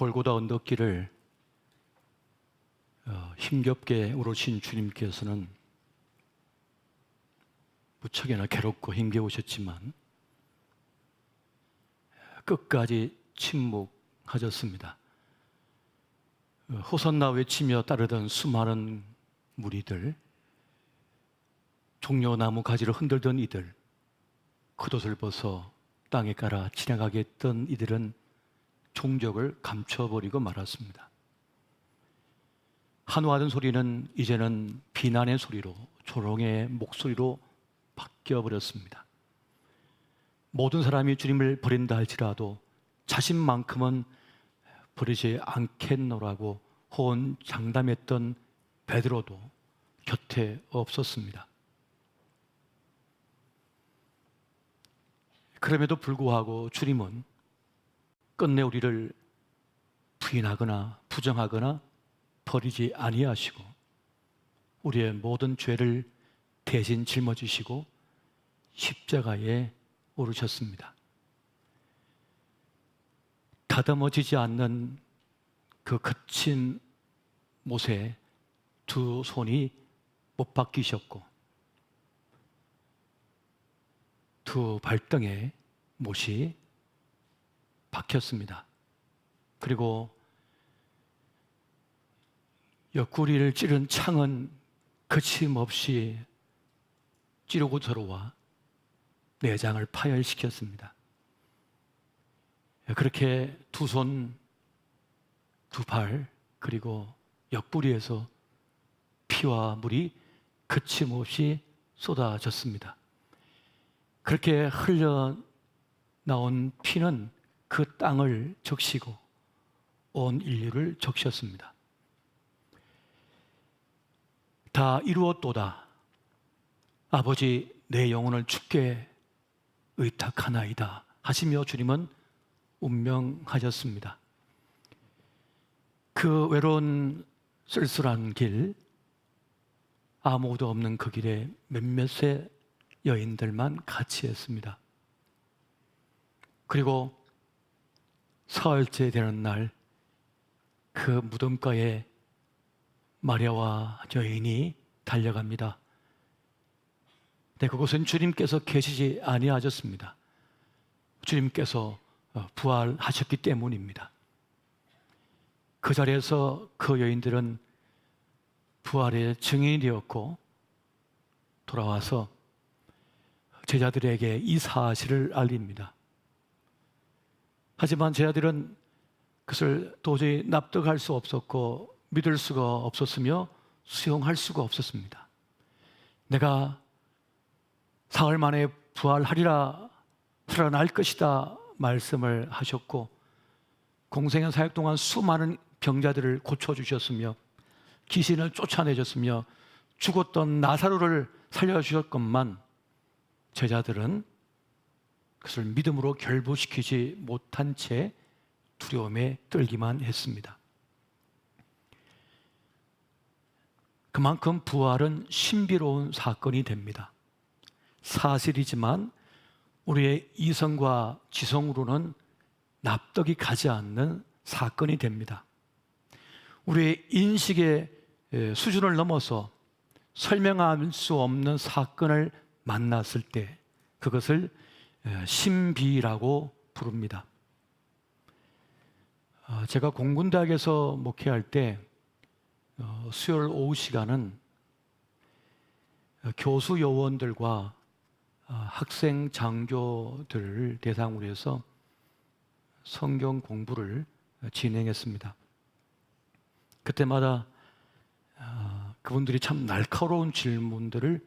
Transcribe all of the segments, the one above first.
골고다 언덕길을 힘겹게 오르신 주님께서는 무척이나 괴롭고 힘겨우셨지만 끝까지 침묵하셨습니다. 호산나 외치며 따르던 수많은 무리들, 종려나무 가지를 흔들던 이들, 겉옷을 벗어 땅에 깔아 지나가게 했던 이들은 종적을 감춰버리고 말았습니다. 한화하던 소리는 이제는 비난의 소리로, 조롱의 목소리로 바뀌어버렸습니다. 모든 사람이 주님을 버린다 할지라도 자신만큼은 버리지 않겠노라고 호언장담했던 베드로도 곁에 없었습니다. 그럼에도 불구하고 주님은 끝내 우리를 부인하거나 부정하거나 버리지 아니하시고 우리의 모든 죄를 대신 짊어지시고 십자가에 오르셨습니다. 다듬어지지 않는 그 거친 못에 두 손이 못 박히셨고 두 발등에 못이 박혔습니다. 그리고 옆구리를 찌른 창은 거침없이 찌르고 들어와 내장을 파열시켰습니다. 그렇게 두 손, 두 발, 그리고 옆구리에서 피와 물이 거침없이 쏟아졌습니다. 그렇게 흘러나온 피는 그 땅을 적시고 온 인류를 적셨습니다. 다 이루었도다. 아버지, 내 영혼을 주께 의탁하나이다 하시며 주님은 운명하셨습니다. 그 외로운 쓸쓸한 길, 아무도 없는 그 길에 몇몇의 여인들만 같이 했습니다. 그리고 사흘째 되는 날 그 무덤가에 마리아와 여인이 달려갑니다. 네, 그곳은 주님께서 계시지 아니하셨습니다. 주님께서 부활하셨기 때문입니다. 그 자리에서 그 여인들은 부활의 증인이 되었고 돌아와서 제자들에게 이 사실을 알립니다. 하지만 제자들은 그것을 도저히 납득할 수 없었고 믿을 수가 없었으며 수용할 수가 없었습니다. 내가 사흘 만에 부활하리라, 살아날 것이다 말씀을 하셨고 공생의 사역 동안 수많은 병자들을 고쳐주셨으며 귀신을 쫓아내셨으며 죽었던 나사로를 살려주셨건만 제자들은 그것을 믿음으로 결부시키지 못한 채 두려움에 떨기만 했습니다. 그만큼 부활은 신비로운 사건이 됩니다. 사실이지만 우리의 이성과 지성으로는 납득이 가지 않는 사건이 됩니다. 우리의 인식의 수준을 넘어서 설명할 수 없는 사건을 만났을 때 그것을 신비라고 부릅니다. 제가 공군대학에서 목회할 때 수요일 오후 시간은 교수 요원들과 학생 장교들을 대상으로 해서 성경 공부를 진행했습니다. 그때마다 그분들이 참 날카로운 질문들을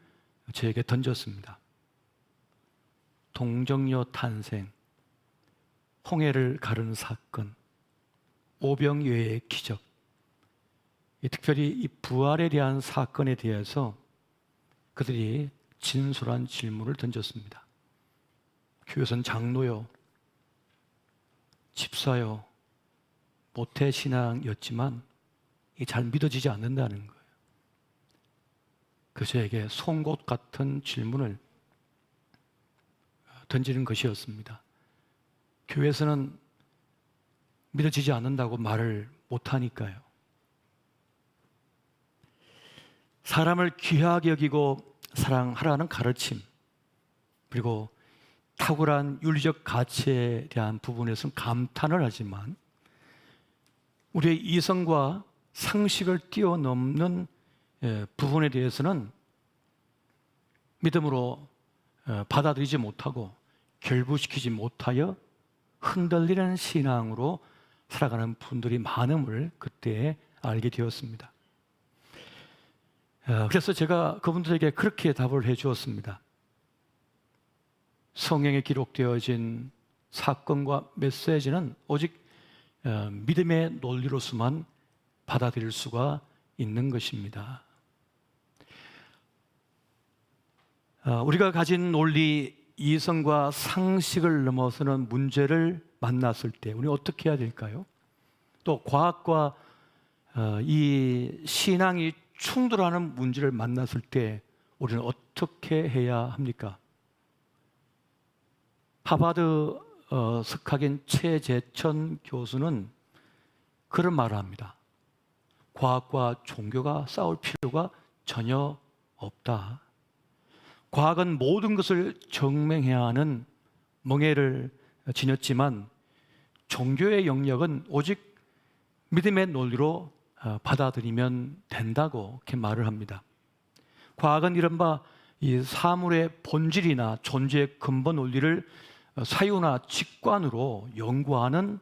저에게 던졌습니다. 동정녀 탄생, 홍해를 가르는 사건, 오병이어의 기적, 특별히 이 부활에 대한 사건에 대해서 그들이 진솔한 질문을 던졌습니다. 교회선 장로요, 집사요, 모태신앙이었지만 잘 믿어지지 않는다는 거예요. 그래서 저에게 송곳 같은 질문을 던지는 것이었습니다. 교회에서는 믿어지지 않는다고 말을 못하니까요. 사람을 귀하게 여기고 사랑하라는 가르침, 그리고 탁월한 윤리적 가치에 대한 부분에서는 감탄을 하지만 우리의 이성과 상식을 뛰어넘는 부분에 대해서는 믿음으로 받아들이지 못하고 결부시키지 못하여 흔들리는 신앙으로 살아가는 분들이 많음을 그때 알게 되었습니다. 그래서 제가 그분들에게 그렇게 답을 해 주었습니다. 성경에 기록되어진 사건과 메시지는 오직 믿음의 논리로서만 받아들일 수가 있는 것입니다. 우리가 가진 논리, 이성과 상식을 넘어서는 문제를 만났을 때 우리는 어떻게 해야 될까요? 또 과학과 이 신앙이 충돌하는 문제를 만났을 때 우리는 어떻게 해야 합니까? 하버드 석학인 최재천 교수는 그런 말을 합니다. 과학과 종교가 싸울 필요가 전혀 없다. 과학은 모든 것을 증명해야 하는 멍에를 지녔지만 종교의 영역은 오직 믿음의 논리로 받아들이면 된다고 이렇게 말을 합니다. 과학은 이른바 이 사물의 본질이나 존재의 근본 원리를 사유나 직관으로 연구하는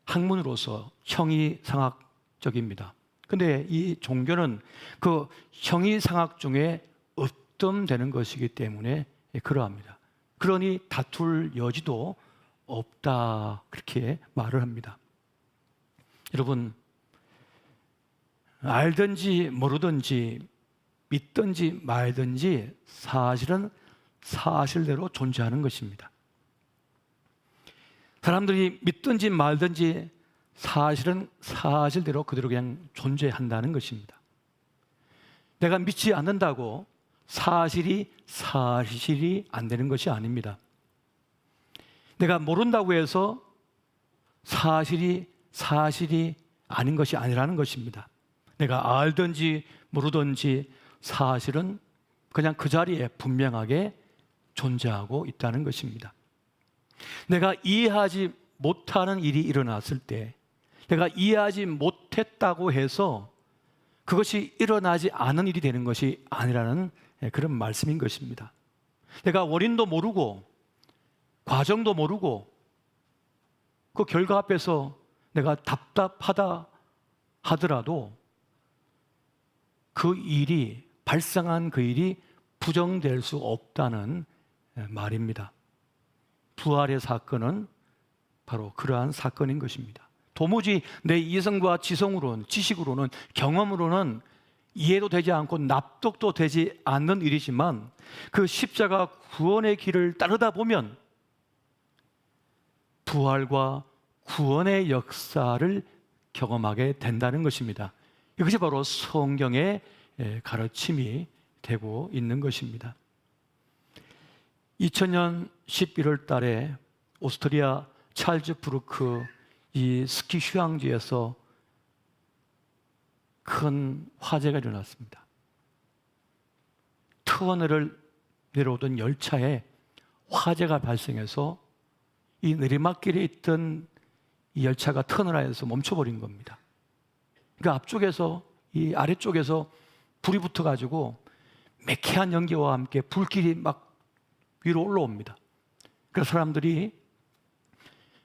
학문으로서 형이상학적입니다. 그런데 이 종교는 그 형이상학 중에 으뜸되는 것이기 때문에 그러합니다. 그러니 다툴 여지도 없다, 그렇게 말을 합니다. 여러분, 알든지 모르든지 믿든지 말든지 사실은 사실대로 존재하는 것입니다. 사람들이 믿든지 말든지 사실은 사실대로 그대로 그냥 존재한다는 것입니다. 내가 믿지 않는다고 사실이 안 되는 것이 아닙니다. 내가 모른다고 해서 사실이 아닌 것이 아니라는 것입니다. 내가 알든지 모르든지 사실은 그냥 그 자리에 분명하게 존재하고 있다는 것입니다. 내가 이해하지 못하는 일이 일어났을 때 내가 이해하지 못했다고 해서 그것이 일어나지 않은 일이 되는 것이 아니라는 그런 말씀인 것입니다. 내가 원인도 모르고 과정도 모르고 그 결과 앞에서 내가 답답하다 하더라도 그 일이 발생한 그 일이 부정될 수 없다는 말입니다. 부활의 사건은 바로 그러한 사건인 것입니다. 도무지 내 이성과 지성으로는, 지식으로는, 경험으로는 이해도 되지 않고 납득도 되지 않는 일이지만 그 십자가 구원의 길을 따르다 보면 부활과 구원의 역사를 경험하게 된다는 것입니다. 이것이 바로 성경의 가르침이 되고 있는 것입니다. 2000년 11월 달에 오스트리아 찰즈부르크 이 스키 휴양지에서 큰 화재가 일어났습니다. 터널을 내려오던 열차에 화재가 발생해서 이 내리막길에 있던 이 열차가 터널 안에서 멈춰버린 겁니다. 그 앞쪽에서 이 아래쪽에서 불이 붙어가지고 매캐한 연기와 함께 불길이 막 위로 올라옵니다. 그래서 사람들이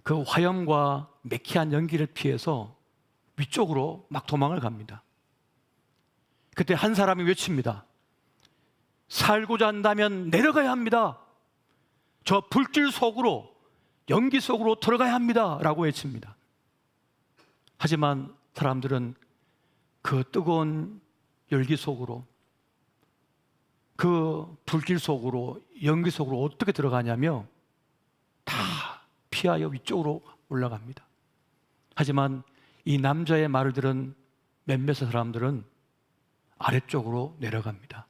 그 화염과 매캐한 연기를 피해서 위쪽으로 막 도망을 갑니다. 그때 한 사람이 외칩니다. 살고자 한다면 내려가야 합니다. 저 불길 속으로, 연기 속으로 들어가야 합니다. 라고 외칩니다. 하지만 사람들은 그 뜨거운 열기 속으로, 그 불길 속으로, 연기 속으로 어떻게 들어가냐며 다 피하여 위쪽으로 올라갑니다. 하지만 이 남자의 말을 들은 몇몇 사람들은 아래쪽으로 내려갑니다.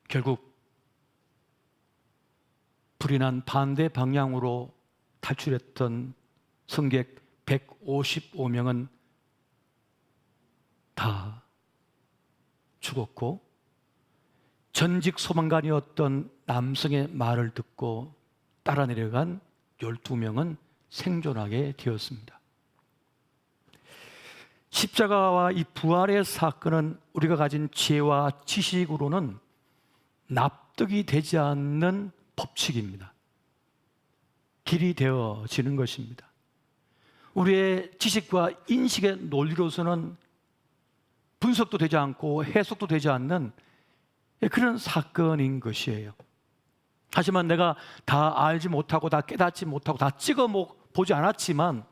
결국 불이 난 반대 방향으로 탈출했던 승객 155명은 다 죽었고, 전직 소방관이었던 남성의 말을 듣고 따라 내려간 12명은 생존하게 되었습니다. 십자가와 이 부활의 사건은 우리가 가진 지혜와 지식으로는 납득이 되지 않는 법칙입니다. 길이 되어지는 것입니다. 우리의 지식과 인식의 논리로서는 분석도 되지 않고 해석도 되지 않는 그런 사건인 것이에요. 하지만 내가 다 알지 못하고 다 깨닫지 못하고 다 찍어 보지 않았지만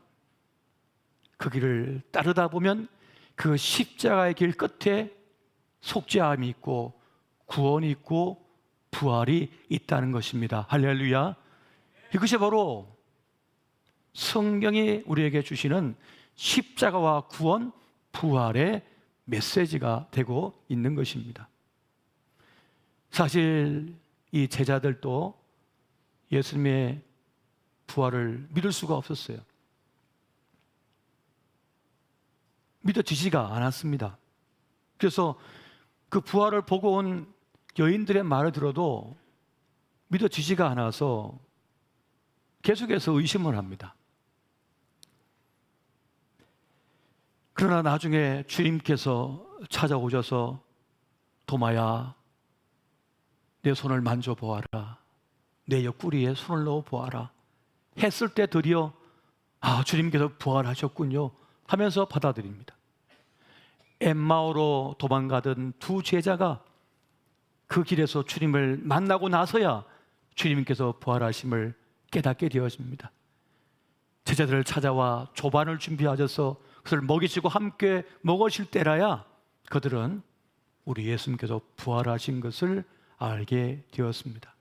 그 길을 따르다 보면 그 십자가의 길 끝에 속죄함이 있고 구원이 있고 부활이 있다는 것입니다. 할렐루야. 이것이 바로 성경이 우리에게 주시는 십자가와 구원, 부활의 메시지가 되고 있는 것입니다. 사실 이 제자들도 예수님의 부활을 믿을 수가 없었어요. 믿어지지가 않았습니다. 그래서 그 부활을 보고 온 여인들의 말을 들어도 믿어지지가 않아서 계속해서 의심을 합니다. 그러나 나중에 주님께서 찾아오셔서 도마야, 내 손을 만져보아라, 내 옆구리에 손을 넣어보아라 했을 때 드디어 주님께서 부활하셨군요 하면서 받아들입니다. 엠마오로 도망가던 두 제자가 그 길에서 주님을 만나고 나서야 주님께서 부활하심을 깨닫게 되어집니다. 제자들을 찾아와 조반을 준비하셔서 그것을 먹이시고 함께 먹으실 때라야 그들은 우리 예수님께서 부활하신 것을 알게 되었습니다.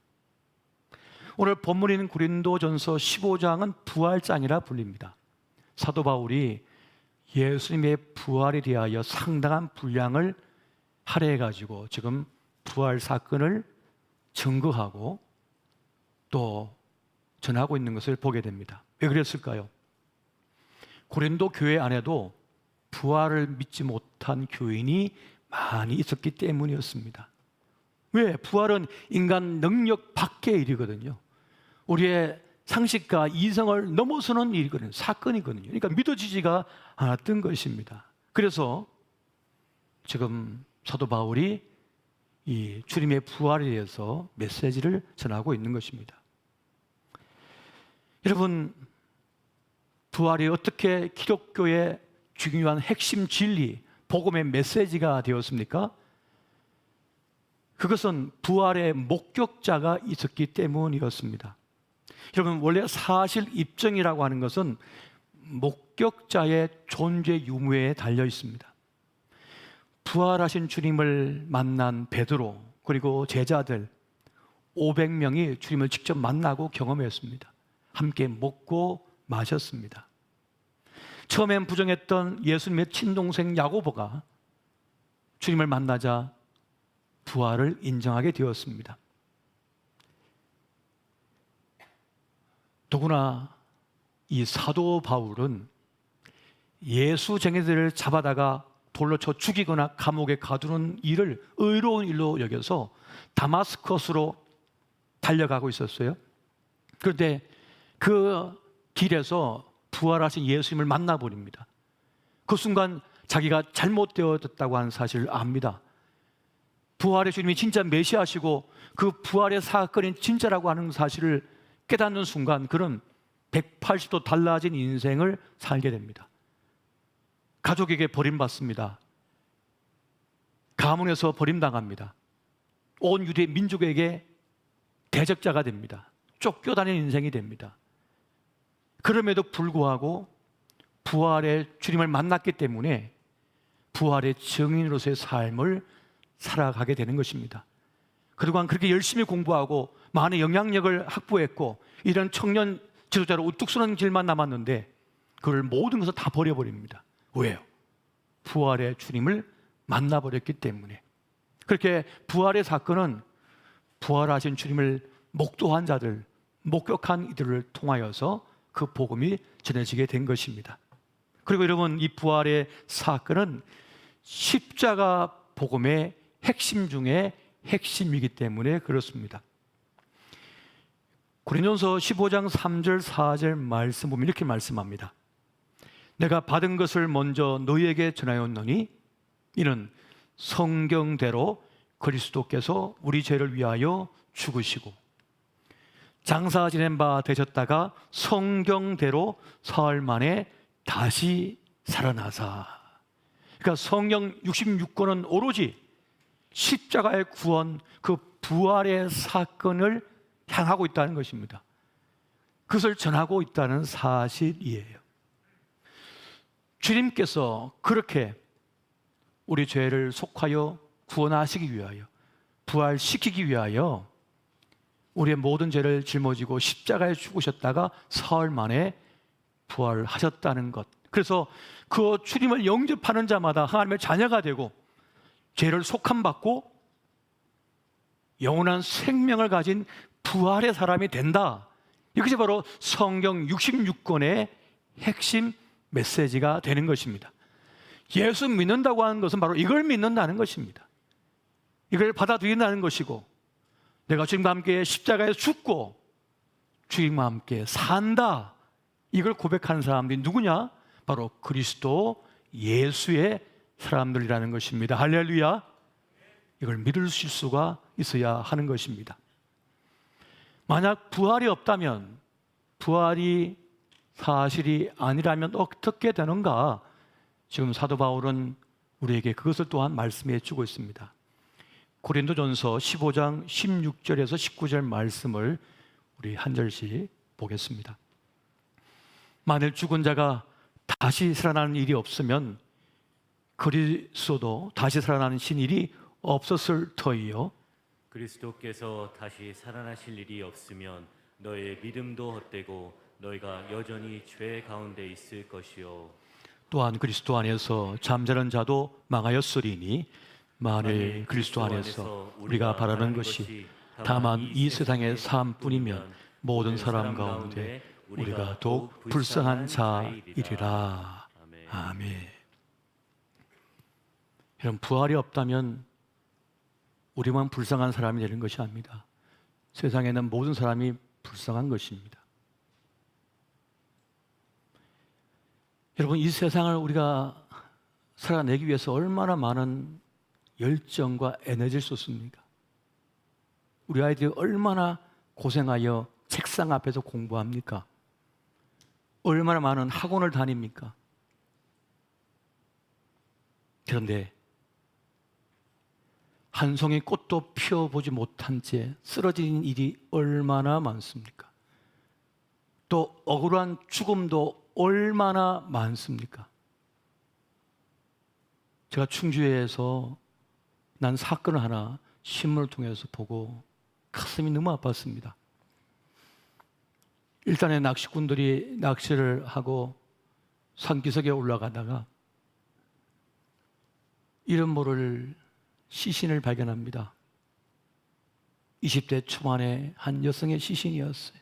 오늘 본문인 고린도전서 15장은 부활장이라 불립니다. 사도 바울이 예수님의 부활에 대하여 상당한 분량을 할애해가지고 지금 부활 사건을 증거하고 또 전하고 있는 것을 보게 됩니다. 왜 그랬을까요? 고린도 교회 안에도 부활을 믿지 못한 교인이 많이 있었기 때문이었습니다. 왜? 부활은 인간 능력 밖의 일이거든요. 우리의 상식과 이성을 넘어서는 일이거든요. 사건이거든요. 그러니까 믿어지지가 않았던 것입니다. 그래서 지금 사도 바울이 이 주님의 부활에 대해서 메시지를 전하고 있는 것입니다. 여러분, 부활이 어떻게 기독교의 중요한 핵심 진리, 복음의 메시지가 되었습니까? 그것은 부활의 목격자가 있었기 때문이었습니다. 여러분, 원래 사실 입증이라고 하는 것은 목격자의 존재 유무에 달려 있습니다. 부활하신 주님을 만난 베드로 그리고 제자들 500명이 주님을 직접 만나고 경험했습니다. 함께 먹고 마셨습니다. 처음엔 부정했던 예수님의 친동생 야고보가 주님을 만나자 부활을 인정하게 되었습니다. 더구나 이 사도 바울은 예수쟁이들을 잡아다가 돌로 쳐 죽이거나 감옥에 가두는 일을 의로운 일로 여겨서 다마스커스로 달려가고 있었어요. 그런데 그 길에서 부활하신 예수님을 만나버립니다. 그 순간 자기가 잘못되었다고 하는 사실을 압니다. 부활의 주님이 진짜 메시아시고 그 부활의 사건이 진짜라고 하는 사실을 깨닫는 순간 그는 180도 달라진 인생을 살게 됩니다. 가족에게 버림받습니다. 가문에서 버림당합니다. 온 유대 민족에게 대적자가 됩니다. 쫓겨다니는 인생이 됩니다. 그럼에도 불구하고 부활의 주님을 만났기 때문에 부활의 증인으로서의 삶을 살아가게 되는 것입니다. 그동안 그렇게 열심히 공부하고 많은 영향력을 확보했고 이런 청년 지도자로 우뚝 서는 길만 남았는데 그걸 모든 것을 다 버려버립니다. 왜요? 부활의 주님을 만나버렸기 때문에. 그렇게 부활의 사건은 부활하신 주님을 목도한 자들, 목격한 이들을 통하여서 그 복음이 전해지게 된 것입니다. 그리고 여러분, 이 부활의 사건은 십자가 복음의 핵심 중에 핵심이기 때문에 그렇습니다. 고린도전서 15장 3절 4절 말씀 보면 이렇게 말씀합니다. 내가 받은 것을 먼저 너희에게 전하였노니 이는 성경대로 그리스도께서 우리 죄를 위하여 죽으시고 장사 지낸 바 되셨다가 성경대로 사흘 만에 다시 살아나사. 그러니까 성경 66권은 오로지 십자가의 구원, 그 부활의 사건을 향하고 있다는 것입니다. 그것을 전하고 있다는 사실이에요. 주님께서 그렇게 우리 죄를 속하여 구원하시기 위하여, 부활시키기 위하여 우리의 모든 죄를 짊어지고 십자가에 죽으셨다가 사흘 만에 부활하셨다는 것. 그래서 그 주님을 영접하는 자마다 하나님의 자녀가 되고 죄를 속함받고 영원한 생명을 가진 부활의 사람이 된다. 이것이 바로 성경 66권의 핵심 메시지가 되는 것입니다. 예수 믿는다고 하는 것은 바로 이걸 믿는다는 것입니다. 이걸 받아들인다는 것이고, 내가 주님과 함께 십자가에 죽고 주님과 함께 산다, 이걸 고백하는 사람들이 누구냐? 바로 그리스도 예수의 사람들이라는 것입니다. 할렐루야. 이걸 믿을 수가 있어야 하는 것입니다. 만약 부활이 없다면, 부활이 사실이 아니라면 어떻게 되는가? 지금 사도 바울은 우리에게 그것을 또한 말씀해 주고 있습니다. 고린도전서 15장 16절에서 19절 말씀을 우리 한 절씩 보겠습니다. 만일 죽은 자가 다시 살아나는 일이 없으면 그리스도도 다시 살아나는 일이 없었을 터이요. 그리스도께서 다시 살아나실 일이 없으면 너의 믿음도 헛되고 너희가 여전히 죄 가운데 있을 것이요. 또한 그리스도 안에서 잠자는 자도 망하였으리니 만일 그리스도 안에서 우리가 바라는 것이 다만 이 세상의 삶뿐이면 모든 사람 가운데 우리가 더욱 불쌍한 자이리라. 아멘. 여러분, 부활이 없다면 우리만 불쌍한 사람이 되는 것이 아닙니다. 세상에는 모든 사람이 불쌍한 것입니다. 여러분, 이 세상을 우리가 살아내기 위해서 얼마나 많은 열정과 에너지를 쏟습니까? 우리 아이들이 얼마나 고생하여 책상 앞에서 공부합니까? 얼마나 많은 학원을 다닙니까? 그런데 한 송이 꽃도 피워보지 못한 채 쓰러진 일이 얼마나 많습니까? 또 억울한 죽음도 얼마나 많습니까? 제가 충주에서 난 사건을 하나 신문을 통해서 보고 가슴이 너무 아팠습니다. 일단에 낚시꾼들이 낚시를 하고 산기슭에 올라가다가 이름 모를 시신을 발견합니다. 20대 초반의 한 여성의 시신이었어요.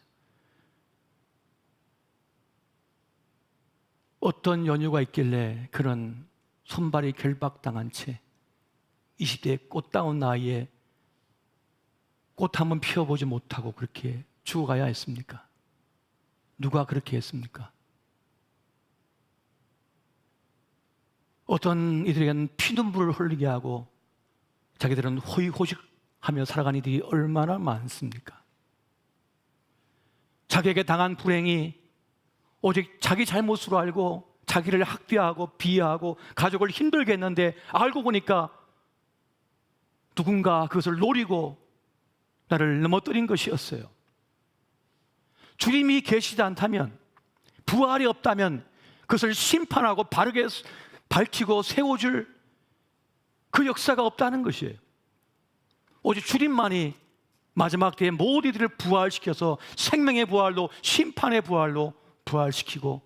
어떤 연유가 있길래 그런 손발이 결박당한 채 20대의 꽃다운 나이에 꽃 한번 피워보지 못하고 그렇게 죽어가야 했습니까? 누가 그렇게 했습니까? 어떤 이들에게는 피눈물을 흘리게 하고 자기들은 호의호식하며 살아간 이들이 얼마나 많습니까? 자기에게 당한 불행이 오직 자기 잘못으로 알고 자기를 학대하고 비하하고 가족을 힘들게 했는데 알고 보니까 누군가 그것을 노리고 나를 넘어뜨린 것이었어요. 주님이 계시지 않다면, 부활이 없다면 그것을 심판하고 바르게 밝히고 세워줄 그 역사가 없다는 것이에요. 오직 주님만이 마지막 때에 모든 이들을 부활시켜서 생명의 부활로 심판의 부활로 부활시키고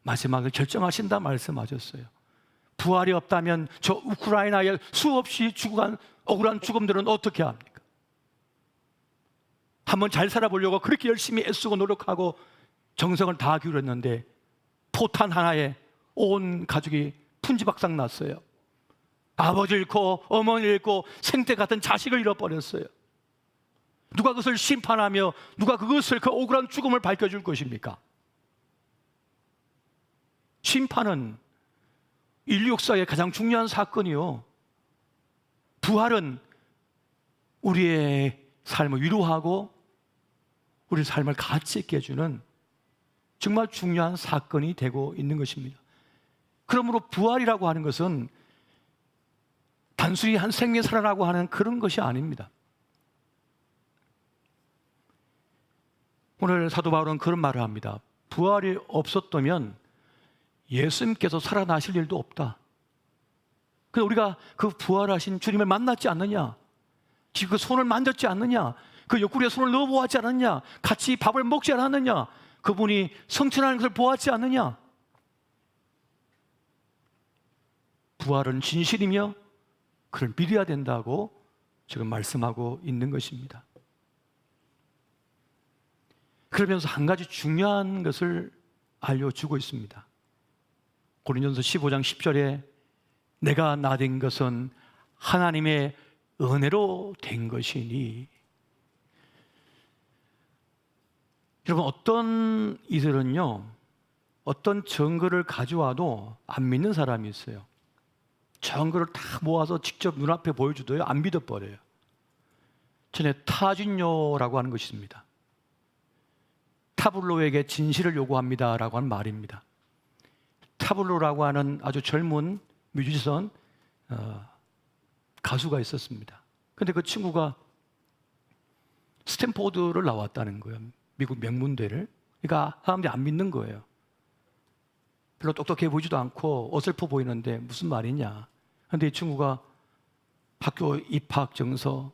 마지막을 결정하신다 말씀하셨어요. 부활이 없다면 저 우크라이나에 수없이 죽어간 억울한 죽음들은 어떻게 합니까? 한번 잘 살아보려고 그렇게 열심히 애쓰고 노력하고 정성을 다 기울였는데 포탄 하나에 온 가족이 풍지박산 났어요. 아버지 잃고 어머니 잃고 생태 같은 자식을 잃어버렸어요. 누가 그것을 심판하며 누가 그것을 그 억울한 죽음을 밝혀줄 것입니까? 심판은 인류 역사의 가장 중요한 사건이요, 부활은 우리의 삶을 위로하고 우리 삶을 가치 있게 해주는 정말 중요한 사건이 되고 있는 것입니다. 그러므로 부활이라고 하는 것은 단순히 한 생명이 살아나고 하는 그런 것이 아닙니다. 오늘 사도 바울은 그런 말을 합니다. 부활이 없었다면 예수님께서 살아나실 일도 없다. 그래서 우리가 그 부활하신 주님을 만났지 않느냐, 지금 그 손을 만졌지 않느냐, 그 옆구리에 손을 넣어보았지 않느냐, 같이 밥을 먹지 않았느냐, 그분이 성천하는 것을 보았지 않느냐. 부활은 진실이며 그를 믿어야 된다고 지금 말씀하고 있는 것입니다. 그러면서 한 가지 중요한 것을 알려주고 있습니다. 고린도전서 15장 10절에 내가 나된 것은 하나님의 은혜로 된 것이니. 여러분, 어떤 이들은요, 어떤 증거를 가져와도 안 믿는 사람이 있어요. 증거를 다 모아서 직접 눈앞에 보여주도요, 안 믿어버려요. 전에 타진요라고 하는 것이 있습니다. 타블로에게 진실을 요구합니다라고 하는 말입니다. 타블로라고 하는 아주 젊은 뮤지션 가수가 있었습니다. 근데 그 친구가 스탠포드를 나왔다는 거예요. 미국 명문대를. 그러니까 사람들이 안 믿는 거예요. 별로 똑똑해 보이지도 않고 어설퍼 보이는데 무슨 말이냐. 그런데 이 친구가 학교 입학증서,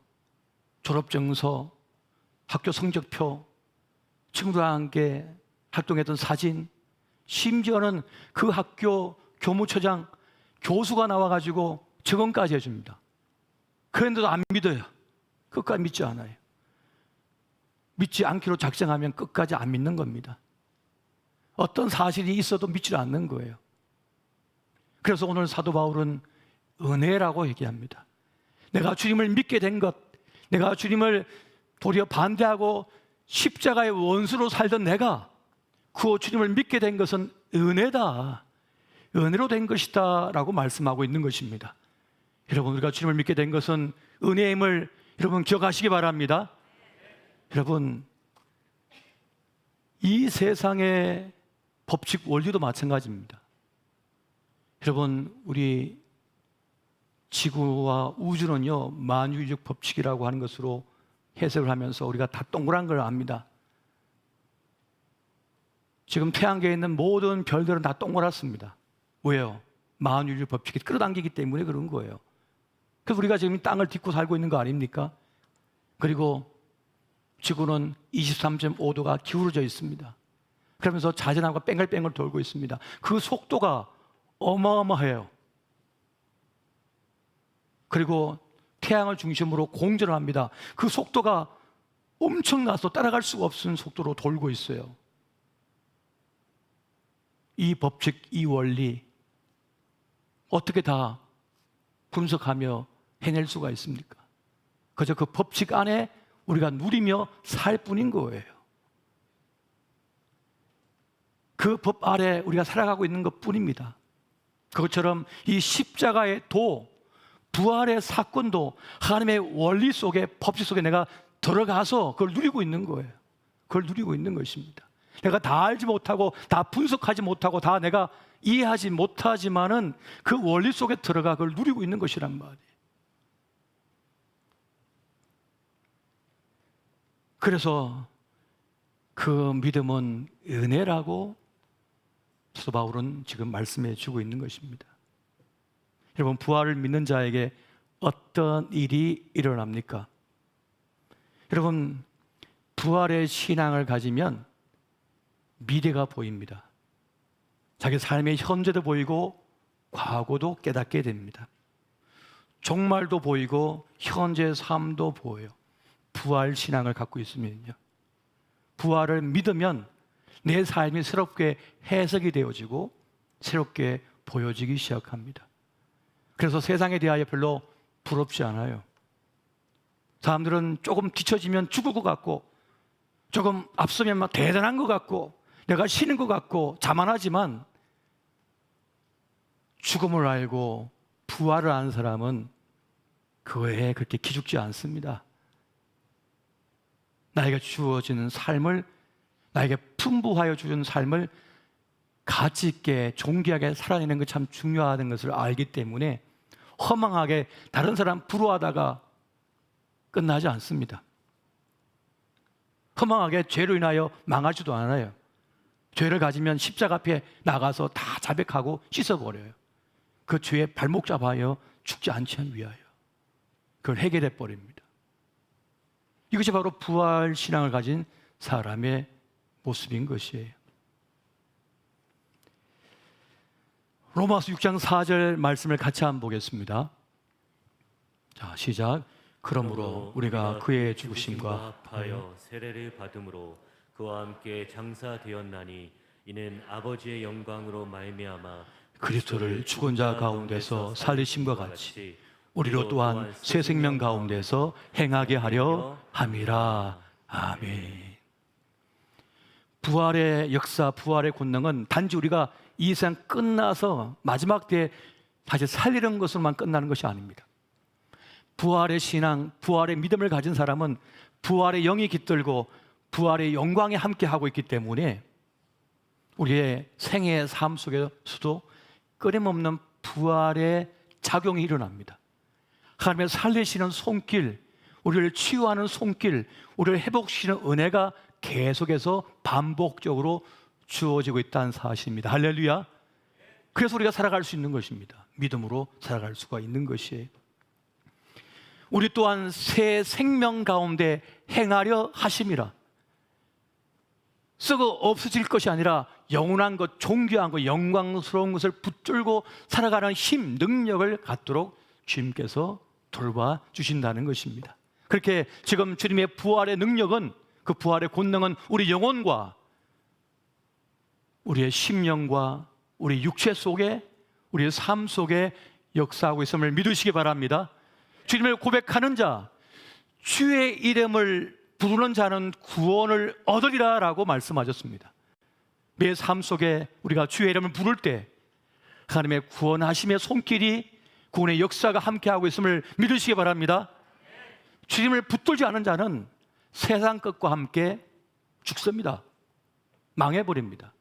졸업증서, 학교 성적표, 친구들과 함께 활동했던 사진, 심지어는 그 학교 교무처장, 교수가 나와가지고 증언까지 해줍니다. 그런데도 안 믿어요. 끝까지 믿지 않아요. 믿지 않기로 작정하면 끝까지 안 믿는 겁니다. 어떤 사실이 있어도 믿지 않는 거예요. 그래서 오늘 사도 바울은 은혜라고 얘기합니다. 내가 주님을 믿게 된 것, 내가 주님을 도리어 반대하고 십자가의 원수로 살던 내가 그 주님을 믿게 된 것은 은혜다, 은혜로 된 것이다 라고 말씀하고 있는 것입니다. 여러분, 우리가 주님을 믿게 된 것은 은혜임을 여러분 기억하시기 바랍니다. 여러분, 이 세상의 법칙 원리도 마찬가지입니다. 여러분, 우리 지구와 우주는요, 만유인력 법칙이라고 하는 것으로 해석을 하면서 우리가 다 동그란 걸 압니다. 지금 태양계에 있는 모든 별들은 다 동그랗습니다. 왜요? 만유인력 법칙이 끌어당기기 때문에 그런 거예요. 그래서 우리가 지금 땅을 딛고 살고 있는 거 아닙니까? 그리고 지구는 23.5도가 기울어져 있습니다. 그러면서 자전함과 뺑글뺑글 돌고 있습니다. 그 속도가 어마어마해요. 그리고 태양을 중심으로 공전을 합니다. 그 속도가 엄청나서 따라갈 수가 없는 속도로 돌고 있어요. 이 법칙, 이 원리 어떻게 다 분석하며 해낼 수가 있습니까? 그저 그 법칙 안에 우리가 누리며 살 뿐인 거예요. 그 법 아래 우리가 살아가고 있는 것 뿐입니다. 그것처럼 이 십자가의 도, 부활의 사건도 하나님의 원리 속에, 법칙 속에 내가 들어가서 그걸 누리고 있는 거예요. 그걸 누리고 있는 것입니다. 내가 다 알지 못하고 다 분석하지 못하고 다 내가 이해하지 못하지만은 그 원리 속에 들어가 그걸 누리고 있는 것이란 말이에요. 그래서 그 믿음은 은혜라고 사도 바울은 지금 말씀해 주고 있는 것입니다. 여러분, 부활을 믿는 자에게 어떤 일이 일어납니까? 여러분, 부활의 신앙을 가지면 미래가 보입니다. 자기 삶의 현재도 보이고 과거도 깨닫게 됩니다. 종말도 보이고 현재의 삶도 보여요. 부활 신앙을 갖고 있으면요, 부활을 믿으면 내 삶이 새롭게 해석이 되어지고 새롭게 보여지기 시작합니다. 그래서 세상에 대하여 별로 부럽지 않아요. 사람들은 조금 뒤처지면 죽을 것 같고, 조금 앞서면 막 대단한 것 같고, 내가 쉬는 것 같고 자만하지만, 죽음을 알고 부활을 아는 사람은 그거에 그렇게 기죽지 않습니다. 나에게 주어지는 삶을, 나에게 풍부하여 주는 삶을 가치 있게 존귀하게 살아내는 것 참 중요하다는 것을 알기 때문에 허망하게 다른 사람 부러워하다가 끝나지 않습니다. 허망하게 죄로 인하여 망하지도 않아요. 죄를 가지면 십자가 앞에 나가서 다 자백하고 씻어버려요. 그 죄에 발목 잡아요 죽지 않기 위하여 그걸 해결해 버립니다. 이것이 바로 부활 신앙을 가진 사람의 모습인 것이에요. 로마서 6장 4절 말씀을 같이 한번 보겠습니다. 자, 시작. 그러므로 우리가 그의 죽으심과 합하여 세례를 받음으로 그와 함께 장사되었나니 이는 아버지의 영광으로 말미암아 그리스도를 죽은 자 가운데서 살리심과 같이 우리로 또한 새 생명 가운데서 행하게 하려 함이라. 아멘. 부활의 역사, 부활의 권능은 단지 우리가 이 세상 끝나서 마지막 때에 다시 살리는 것으로만 끝나는 것이 아닙니다. 부활의 신앙, 부활의 믿음을 가진 사람은 부활의 영이 깃들고 부활의 영광에 함께 하고 있기 때문에 우리의 생애의 삶 속에서도 끊임없는 부활의 작용이 일어납니다. 하나님의 살리시는 손길, 우리를 치유하는 손길, 우리를 회복시키는 은혜가 계속해서 반복적으로 주어지고 있다는 사실입니다. 할렐루야. 그래서 우리가 살아갈 수 있는 것입니다. 믿음으로 살아갈 수가 있는 것이에요. 우리 또한 새 생명 가운데 행하려 하심이라. 썩어 없어질 것이 아니라 영원한 것, 존귀한 것, 영광스러운 것을 붙들고 살아가는 힘, 능력을 갖도록 주님께서 돌봐주신다는 것입니다. 그렇게 지금 주님의 부활의 능력은, 그 부활의 권능은 우리 영혼과 우리의 심령과 우리 육체 속에, 우리의 삶 속에 역사하고 있음을 믿으시기 바랍니다. 주님을 고백하는 자, 주의 이름을 부르는 자는 구원을 얻으리라 라고 말씀하셨습니다. 내 삶 속에 우리가 주의 이름을 부를 때 하나님의 구원하심의 손길이, 구원의 역사가 함께하고 있음을 믿으시기 바랍니다. 주님을 붙들지 않은 자는 세상 것과 함께 죽습니다. 망해버립니다.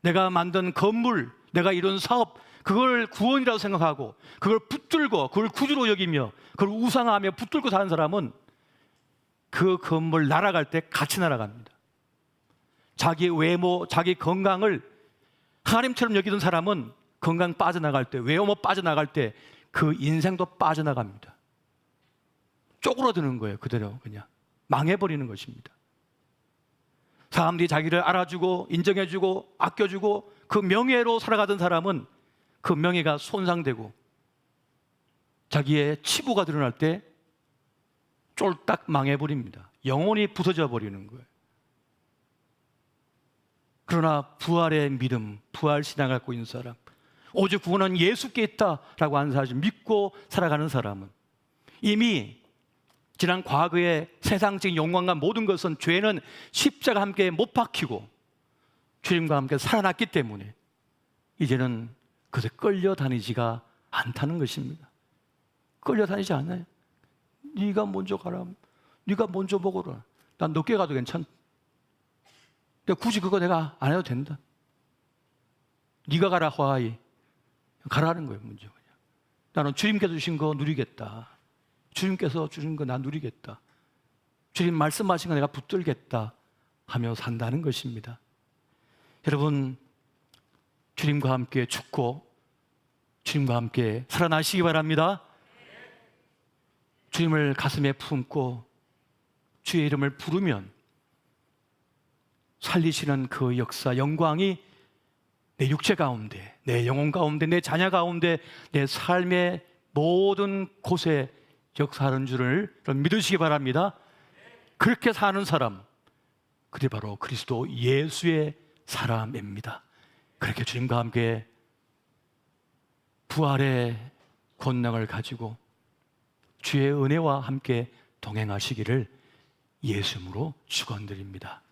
내가 만든 건물, 내가 이룬 사업, 그걸 구원이라고 생각하고 그걸 붙들고 그걸 구주로 여기며 그걸 우상하며 붙들고 사는 사람은 그 건물 날아갈 때 같이 날아갑니다. 자기 외모, 자기 건강을 하나님처럼 여기던 사람은 건강 빠져나갈 때, 외모 빠져나갈 때 그 인생도 빠져나갑니다. 쪼그러드는 거예요. 그대로 그냥 망해버리는 것입니다. 사람들이 자기를 알아주고 인정해주고 아껴주고 그 명예로 살아가던 사람은 그 명예가 손상되고 자기의 치부가 드러날 때 쫄딱 망해버립니다. 영혼이 부서져 버리는 거예요. 그러나 부활의 믿음, 부활 신앙을 갖고 있는 사람, 오직 구원은 예수께 있다라고 하는 사실 믿고 살아가는 사람은 이미 지난 과거의 세상적인 영광과 모든 것은, 죄는 십자가 함께 못 박히고 주님과 함께 살아났기 때문에 이제는 그새 끌려다니지가 않다는 것입니다. 끌려다니지 않아요. 네가 먼저 가라, 네가 먼저 먹어라, 난 늦게 가도 괜찮다, 굳이 그거 내가 안 해도 된다, 네가 가라 화하이, 가라는 거예요. 문제가 그냥. 나는 주님께서 주신 거 누리겠다, 주님께서 주신 거 나 누리겠다, 주님 말씀하신 거 내가 붙들겠다 하며 산다는 것입니다. 여러분, 주님과 함께 죽고 주님과 함께 살아나시기 바랍니다. 주님을 가슴에 품고 주의 이름을 부르면 살리시는 그 역사, 영광이 내 육체 가운데, 내 영혼 가운데, 내 자녀 가운데, 내 삶의 모든 곳에 역사하는 줄을 믿으시기 바랍니다. 그렇게 사는 사람, 그게 바로 그리스도 예수의 사람입니다. 그렇게 주님과 함께 부활의 권능을 가지고 주의 은혜와 함께 동행하시기를 예수 이름으로 축원드립니다.